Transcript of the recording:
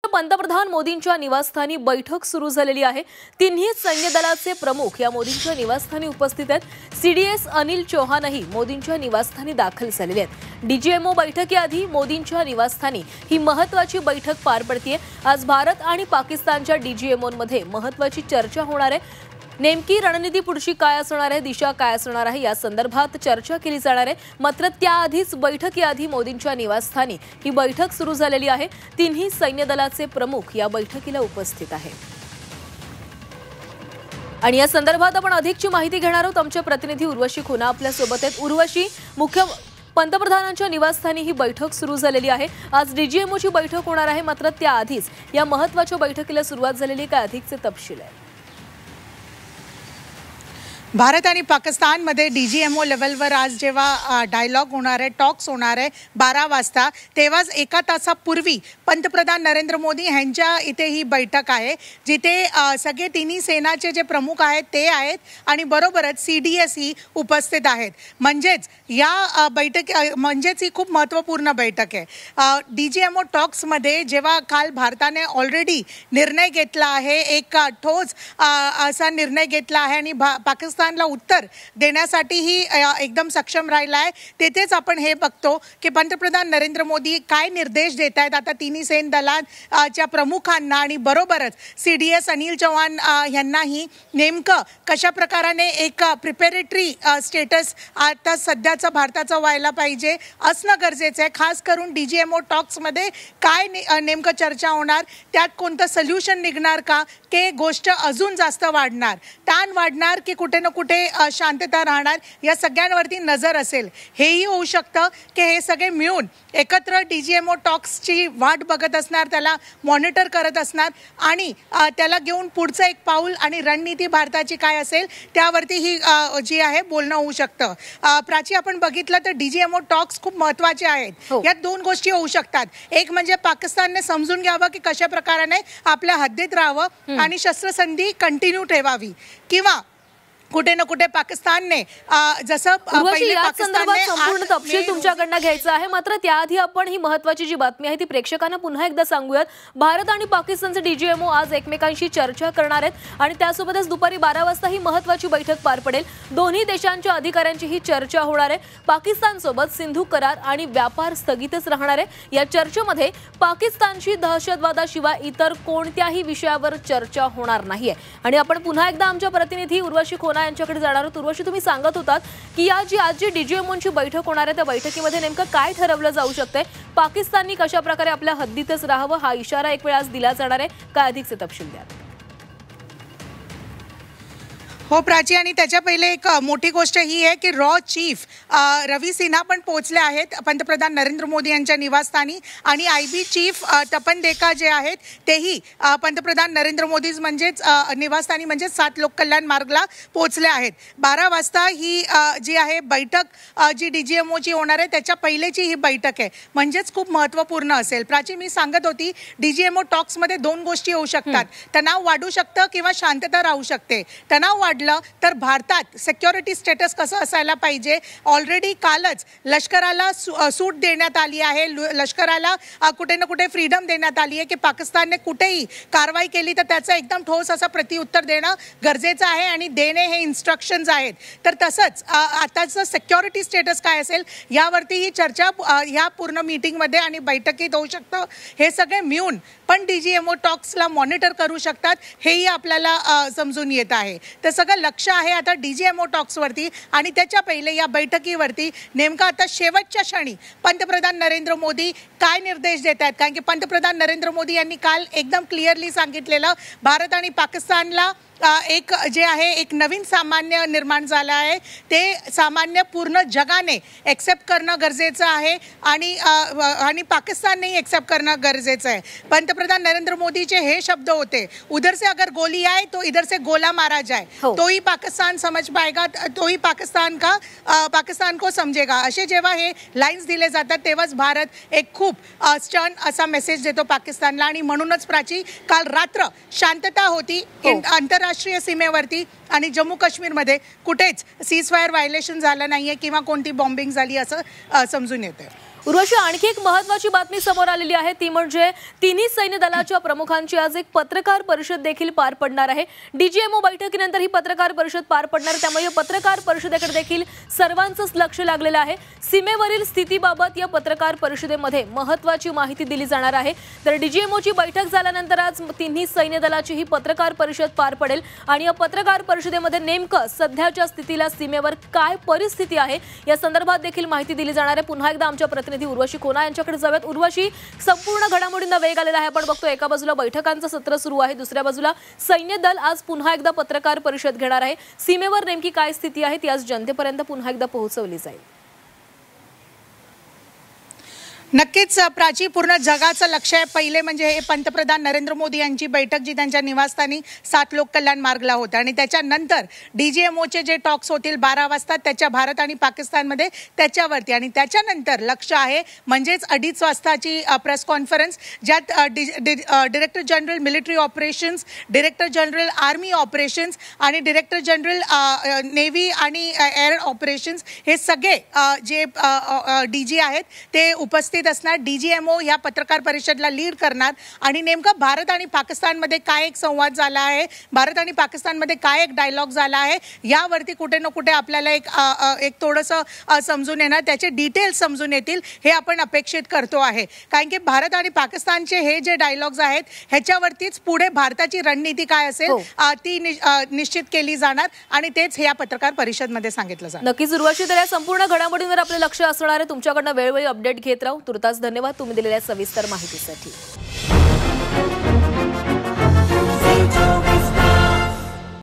पंतप्रधान मोदींच्या निवासस्थानी बैठक सुरू झालेली आहे। तिन्ही सैन्य दलाचे प्रमुख या मोदींच्या निवासस्थानी उपस्थित आहेत। सीडीएस अनिल चौहानही मोदींच्या निवासस्थानी दाखल झालेले आहेत। डीजीएमओ बैठकीआधी मोदींच्या निवासस्थानी ही महत्त्वाची बैठक पार पडतेय। आज भारत आणि पाकिस्तानच्या डीजीएमओमध्ये महत्त्वाची चर्चा होणार आहे। नेमकी रणनीती पुढची काय असणार आहे, दिशा काय असणार आहे या संदर्भात चर्चा केली जाणार आहे। मात्र त्याआधीच बैठकीआधी मोदींच्या निवासस्थानी ही बैठक सुरू झालेली आहे। तिन्ही सैन्य दलाचे प्रमुख या बैठकीला उपस्थित आहेत आणि या संदर्भात आपण अधिकची माहिती घेणार आहोत। आमचे प्रतिनिधी उर्वशी खोना आपल्या सोबत आहेत। उर्वशी, मुख्य पंतप्रधानांच्या निवासस्थानी ही बैठक सुरू झालेली आहे। आज डीजीएमओची बैठक होणार आहे, मात्र त्याआधीच या महत्त्वाच्या बैठकीला सुरुवात झालेली आहे। काय अधिकचे तपशील आहे? भारत आणि पाकिस्तानमध्ये डीजीएमओ लेवलवर आज जेव्हा डायलॉग होणार आहे, टॉक्स होणार आहे 12 वाजता, तेव्हाच एका तासापूर्वी पंतप्रधान नरेंद्र मोदी यांच्या इथे ही बैठक आहे, जिथे सगळे तिन्ही सेनाचे जे प्रमुख आहेत ते आहेत आणि बरोबरच सीडीएस ही उपस्थित आहेत। म्हणजेच या म्हणजेच ही खूप महत्त्वपूर्ण बैठक आहे। डीजीएमओ टॉक्समध्ये जेव्हा काल भारताने ऑलरेडी निर्णय घेतला आहे, एक ठोस असा निर्णय घेतला आहे आणि पाकिस्तानला उत्तर देण्यासाठी ही एकदम सक्षम राहिला आहे, तेथेच आपण हे बघतो की पंतप्रधान नरेंद्र मोदी काय निर्देश देत आहेत आता तिन्ही सैन्य दलांच्या प्रमुखांना आणि बरोबरच सीडीएस अनिल चौहान यांनाही नेमकं कशा प्रकाराने एक प्रिपेरेटरी स्टेटस आता सध्याचं भारताचं व्हायला पाहिजे असणं गरजेचं आहे। खास करून डीजीएमओ टॉक्समध्ये काय नेमकं चर्चा होणार, त्यात कोणतं सोल्युशन निघणार का, की गोष्ट अजून जास्त वाढणार, ताण वाढणार की कुठे ना कुठे शांतता राहणार, या सगळ्यांवरती नजर असेल। हेही होऊ शकतं की हे सगळे मिळून एकत्र डीजीएमओ टॉक्सची वाट बघत असणार, त्याला मॉनिटर करत असणार आणि त्याला घेऊन पुढचं एक पाऊल आणि रणनीती भारताची काय असेल त्यावरती ही जी आहे बोलणं होऊ शकतं। प्राची, आपण बघितलं तर डीजीएमओ टॉक्स खूप महत्त्वाचे आहेत। यात दोन गोष्टी होऊ शकतात। एक म्हणजे पाकिस्तानने समजून घ्यावं की कशा प्रकाराने आपल्या हद्दीत राहावं आणि शस्त्रसंधी कंटिन्यू ठेवावी, किंवा कुठे ना कुठे पाकिस्तानने जसं संपूर्ण तपशील तुमच्याकडनं घ्यायचा आहे। मात्र त्याआधी आपण ही महत्त्वाची जी बातमी आहे ती प्रेक्षकांना पुन्हा एकदा सांगूयात। भारत आणि पाकिस्तानचे डीजीएमओ आज एकमेकांशी चर्चा करणार आहेत आणि त्यासोबतच दुपारी 12 वाजता ही महत्त्वाची बैठक पार पडेल। दोन्ही देशांच्या अधिकाऱ्यांची ही चर्चा होणार आहे। पाकिस्तानसोबत सिंधू करार आणि व्यापार स्थगितच राहणार आहे। या चर्चेमध्ये पाकिस्तानची दहशतवादाशिवाय इतर कोणत्याही विषयावर चर्चा होणार नाहीये आणि आपण पुन्हा एकदा आमच्या प्रतिनिधी उर्वशी खोना यांच्याकडे जाणार आहोत। उर्वशी, तुम्ही सांगत होतात की आज जी डीजीएमओची बैठक होणार आहे त्या बैठकीमध्ये नेमकं काय ठरवलं जाऊ शकतंय, पाकिस्ताननी कशा प्रकारे आपल्या हद्दीतच राहावं हा इशारा एक वेळ आज दिला जाणार आहे। काय अधिकचे तपशील द्या? हो प्राची, आणि त्याच्या पहिले एक मोठी गोष्ट ही आहे की रॉ चीफ रवी सिन्हा पण पोहोचले आहेत पंतप्रधान नरेंद्र मोदी यांच्या निवासस्थानी आणि आयबी चीफ तपन देका जे आहेत तेही पंतप्रधान नरेंद्र मोदी म्हणजेच निवासस्थानी म्हणजेच 7 लोककल्याण मार्गला पोहोचले आहेत। 12 वाजता ही जी आहे बैठक जी डीजीएमओची होणार आहे त्याच्या पहिलेची ही बैठक आहे, म्हणजेच खूप महत्त्वपूर्ण असेल। प्राची, मी सांगत होती डीजीएमओ टॉक्समध्ये 2 गोष्टी होऊ शकतात, तणाव वाढू शकतं किंवा शांतता राहू शकते। तणाव तर भारतात सिक्युरिटी स्टेटस कसं असायला पाहिजे, ऑलरेडी कालच लष्कराला सूट देण्यात आली आहे, लष्कराला कुठे ना कुठे फ्रीडम देण्यात आली आहे की पाकिस्तानने कुठेही कारवाई केली तर त्याचं एकदम ठोस असं प्रत्युत्तर देणं गरजेचं आहे आणि देणे हे इन्स्ट्रक्शन्स आहेत। तर तसंच आताचं सिक्युरिटी स्टेटस काय असेल यावरती ही चर्चा ह्या पूर्ण मीटिंगमध्ये आणि बैठकीत होऊ शकतं। हे सगळे मिळून पण डीजीएमओ टॉक्सला मॉनिटर करू शकतात, हेही आपल्याला समजून येत आहे। तर सगळं लक्ष आहे आता डीजीएमओ टॉक्सवरती आणि त्याच्या पहिले या बैठकीवरती नेमका आता शेवटच्या क्षणी पंतप्रधान नरेंद्र मोदी काय निर्देश देत आहेत, कारण की पंतप्रधान नरेंद्र मोदी यांनी काल एकदम क्लिअरली सांगितलेलं भारत आणि पाकिस्तानला एक जे आहे एक नवीन सामान्य निर्माण झालं आहे, ते सामान्य पूर्ण जगाने एक्सेप्ट करणं गरजेचं आहे आणि पाकिस्ताननेही एक्सेप्ट करणं गरजेचं आहे। पंतप्रधान नरेंद्र मोदीचे हे शब्द होते, उधर से अगर गोली आए तो इधर से गोला मारा जाए, तो ही पाकिस्तान समझ पाएगा, तो ही पाकिस्तान को समजेगा। असे जेव्हा हे लाईन्स दिले जातात तेव्हाच भारत एक खूप स्टर्न असा मेसेज देतो पाकिस्तानला आणि म्हणूनच प्राची काल रात्र शांतता होती आंतरराष्ट्रीय सीमेवरती आणि जम्मू काश्मीरमध्ये कुठेच सीजफायर व्हायलेशन झालं नाहीये किंवा कोणती बॉम्बिंग झाली असं समजून येतं। उर्वशी, आणखी एक महत्त्वाची बातमी समोर आलेली आहे, ती म्हणजे तिन्ही सैन्य दलाच्या प्रमुखांची आज एक पत्रकार परिषद देखील पार पडणार आहे। डीजीएमओ बैठकीनंतर ही पत्रकार परिषद पार पडणार, त्यामुळे या पत्रकार परिषदेकडे देखील सर्वांचंच लक्ष लागलेलं आहे। सीमेवरील स्थितीबाबत या पत्रकार परिषदेमध्ये महत्त्वाची माहिती दिली जाणार आहे। तर डीजीएमओची बैठक झाल्यानंतर आज तिन्ही सैन्य दलाची ही पत्रकार परिषद पार पडेल आणि या पत्रकार परिषदेमध्ये नेमकं सध्याच्या स्थितीला सीमेवर काय परिस्थिती आहे या संदर्भात देखील माहिती दिली जाणार आहे। पुन्हा एकदा आमच्या प्रतिनिधी उर्वशी कोना यांच्याकडे जाऊयात। उर्वशी, संपूर्ण घडामोडींना वेग आलेला आहे। आपण बघतो एका बाजूला बैठकांचं सत्र सुरू आहे, दुसऱ्या बाजूला सैन्य दल आज पुन्हा एकदा पत्रकार परिषद घेणार आहे। सीमेवर नेमकी काय स्थिती आहे ती आज जनतेपर्यंत पुन्हा एकदा पोहोचवली जाईल। नक्कीच प्राची, पूर्ण जगाचं लक्ष आहे पहिले म्हणजे हे पंतप्रधान नरेंद्र मोदी यांची बैठक जी त्यांच्या निवासस्थानी 7 लोक कल्याण मार्गला होतं आणि त्याच्यानंतर डीजीएमओचे जे टॉक्स होतील 12 वाजता त्याच्या भारत आणि पाकिस्तानमध्ये त्याच्यावरती, आणि त्याच्यानंतर लक्ष आहे म्हणजेच 2:30 वाजताची प्रेस कॉन्फरन्स ज्यात director general military operations, director general army operations आणि डायरेक्टर जनरल नेव्ही आणि एअर ऑपरेशन्स हे सगळे जे डीजी आहेत ते उपस्थित असणार। डीजीएमओ या पत्रकार परिषदेला लीड करणार आणि नेमका भारत आणि पाकिस्तानमध्ये काय एक संवाद झाला आहे, भारत आणि पाकिस्तानमध्ये काय एक डायलॉग झाला आहे यावरती कुठे ना कुठे आपल्याला एक थोडंसं समजून येणार, त्याचे डिटेल्स समजून येतील हे आपण अपेक्षित करतो आहे। कारण की भारत आणि पाकिस्तानचे हे जे डायलॉग्स आहेत ह्याच्यावरतीच पुढे भारताची रणनीती काय असेल ती निश्चित केली जाणार आणि तेच या पत्रकार परिषदेमध्ये सांगितलं जाणार। नक्कीच उर्वशी, तर या संपूर्ण घडामोडींवर आपले लक्ष असणार आहे। तुमच्याकडनं वेळोवेळी अपडेट घेत राहू। तुर्तास धन्यवाद तुम्ही दिलेल्या सविस्तर माहितीसाठी।